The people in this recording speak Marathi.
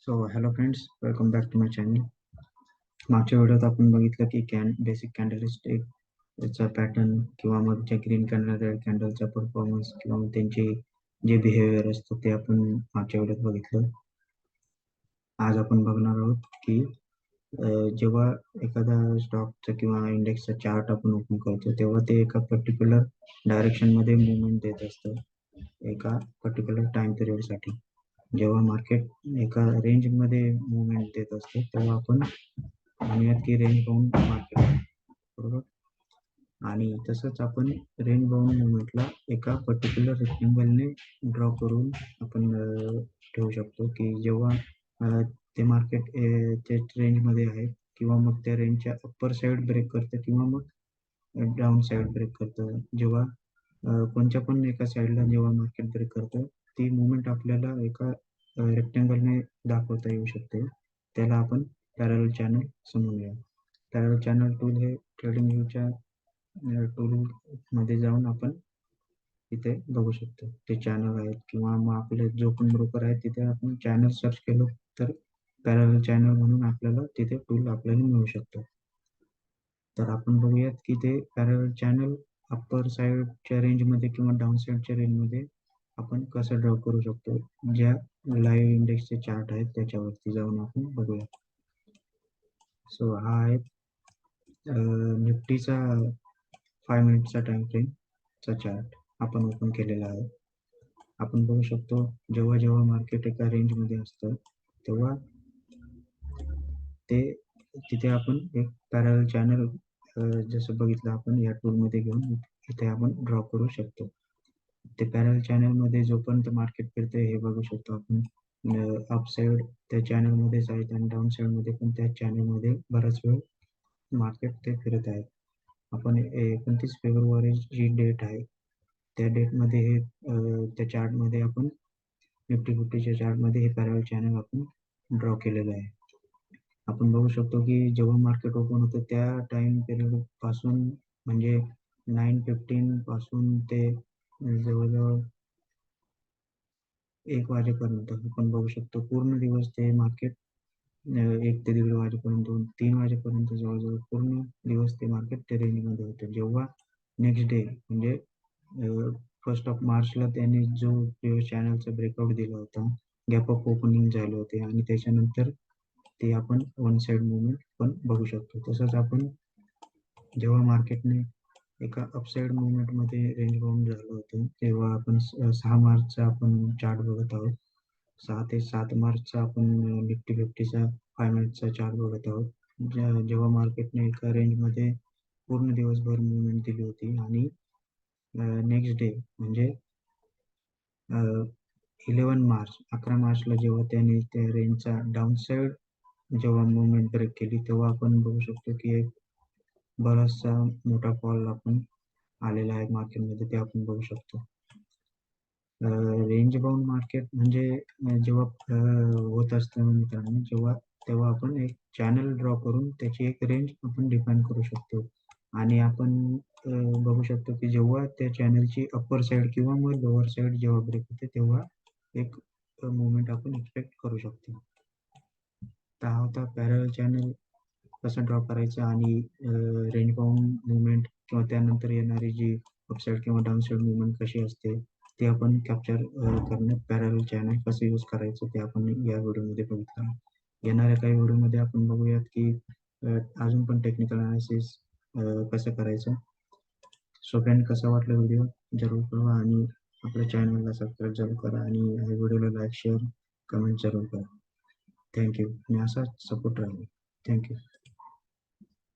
So hello friends, welcome back to my channel. मागच्या व्हिडिओत आपण बघितलं की बेसिक कॅन्डलस्टिक याचा पॅटर्न किंवा मग ज्या ग्रीन कॅन्डलचा परफॉर्मन्स किंवा मग त्यांचे जे बिहेवियर असतं ते आपण मागच्या व्हिडिओत बघितलं. आज आपण बघणार आहोत की जेव्हा एखादा स्टॉकचा किंवा इंडेक्सचा चार्ट आपण ओपन करतो तेव्हा ते एका पर्टिक्युलर डायरेक्शनमध्ये मुवमेंट देत असतं एका पर्टिक्युलर टाइम पिरियडसाठी. जेव्हा मार्केट एका रेंजमध्ये मुवमेंट देत असते तेव्हा आपण म्हणूयात की रेंज बाउंड मार्केट, बरोबर. आणि तसंच आपण रेंज बाउंड मुवमेंटला एका पर्टिक्युलर रेक्टेंगलने ड्रॉ करून आपण ठेवू शकतो की जेव्हा ते मार्केट ते रेंजमध्ये आहे किंवा मग त्या रेंजच्या अप्पर साईड ब्रेक करतं किंवा मग डाऊन साईड ब्रेक करतं. जेव्हा कोणत्या पण एका साईडला जेव्हा मार्केट ब्रेक करतं ती मुवमेंट आपल्याला एका रेक्टेंगलने दाखवता येऊ शकते. त्याला आपण पॅरलल चॅनल समजूया. पॅरलल चॅनल टूल हे ट्रेडिंग व्ह्यूच्या टूलमध्ये जाऊन आपण तिथे बघू शकतो ते चॅनल आहेत किंवा मग आपले जो पण ब्रोकर आहे तिथे आपण चॅनल सर्च केलं तर पॅरलल चॅनल म्हणून आपल्याला तिथे टूल आपल्याला मिळू शकतो. तर आपण बघूयात की ते पॅरलल चॅनल अप्पर साईडच्या रेंजमध्ये किंवा डाऊन साईडच्या रेंजमध्ये आपण कसं ड्रॉ करू शकतो. ज्या लाईव्ह इंडेक्सचे चार्ट आहेत त्याच्यावरती जाऊन आपण बघूया. सो हा आहे निफ्टीचा 5 मिनिटचा टाइम फ्रेमचा चार्ट आपण ओपन केलेला आहे. आपण बघू शकतो जेव्हा जेव्हा मार्केट एका रेंजमध्ये असतं तेव्हा ते तिथे आपण एक पॅरलल चॅनल जसं बघितलं आपण या टूलमध्ये घेऊन इथे आपण ड्रॉ करू शकतो. ते पॅरलल चॅनलमध्ये जोपर्यंत मार्केट फिरते हे बघू शकतो आपण. अप साईड त्या चॅनलमध्येच आहेत आणि डाऊन साईडमध्ये पण त्या चॅनलमध्ये बराच वेळ मार्केट ते फिरत आहे. आपण 29 फेब्रुवारी जी डेट आहे त्या डेटमध्ये हे त्या चार्टमध्ये आपण निफ्टी फिफ्टीच्या चार्टमध्ये हे पॅरलल चॅनल आपण ड्रॉ केलेलं आहे. आपण बघू शकतो की जेव्हा मार्केट ओपन होतं त्या टाइम पिरियड पासून म्हणजे 9:15 पासून ते जवळजवळ 1 वाजेपर्यंत आपण बघू शकतो पूर्ण दिवस ते मार्केट 1 ते 1:30 वाजेपर्यंत 3 वाजेपर्यंत जवळजवळ पूर्ण दिवस ते मार्केट त्या रेंजमध्ये होतं. जेव्हा नेक्स्ट डे म्हणजे 1st ऑफ मार्चला त्यांनी जो चॅनलचा ब्रेकआउट दिला होता, गॅप अप ओपनिंग झाले होते आणि त्याच्यानंतर ते आपण वन साइड मुवमेंट पण बघू शकतो. तसंच आपण जेव्हा मार्केटने एका अपसाईड मुवमेंटमध्ये रेंज बाउंड झालं होतं तेव्हा आपण 6 मार्चचा आपण चार्ट बघत आहोत. 6 ते 7 मार्चचा आपण निफ्टी फिफ्टीचा 5 मिनिटचा चार्ट बघत आहोत. जेव्हा मार्केटने एका रेंजमध्ये पूर्ण दिवसभर मुवमेंट दिली होती आणि नेक्स्ट डे म्हणजे 11 मार्चला जेव्हा त्याने त्या रेंजचा डाऊन साईड जेव्हा मुवमेंट ब्रेक केली तेव्हा आपण बघू शकतो की एक बराचसा मोठा फॉल आपण आलेला आहे मार्केटमध्ये ते आपण बघू शकतो. रेंज बाउंड मार्केट म्हणजे जेव्हा होत असतं मित्रांनो तेव्हा आपण एक चॅनल ड्रॉ करून त्याची एक रेंज आपण डिफाईन करू शकतो आणि आपण बघू शकतो की जेव्हा त्या चॅनलची अप्पर साईड किंवा मग लोअर साईड जेव्हा ब्रेक होते तेव्हा एक मुवमेंट आपण एक्सपेक्ट करू शकतो. तर हा होता पॅरलल चॅनल कसं ड्रॉ करायचं आणि रेंज बाउंड मुवमेंट किंवा त्यानंतर येणारी जी अपसाईड किंवा डाऊनसाईड मुवमेंट कशी असते ते आपण कॅप्चर करण्यात पॅरलल चॅनल कसं यूज करायचं ते आपण या व्हिडिओमध्ये बघितलं. येणाऱ्या काही व्हिडिओमध्ये आपण बघूयात की अजून पण टेक्निकल अनालिसिस कसं करायचं. सो फ्रेंड, कसा वाटला व्हिडिओ जरूर कळवा आणि आपल्या चॅनलला सबस्क्राईब जरूर करा आणि या व्हिडिओला लाईक शेअर कमेंट जरूर करा. थँक्यू आणि असाच सपोर्ट राहील. थँक्यू.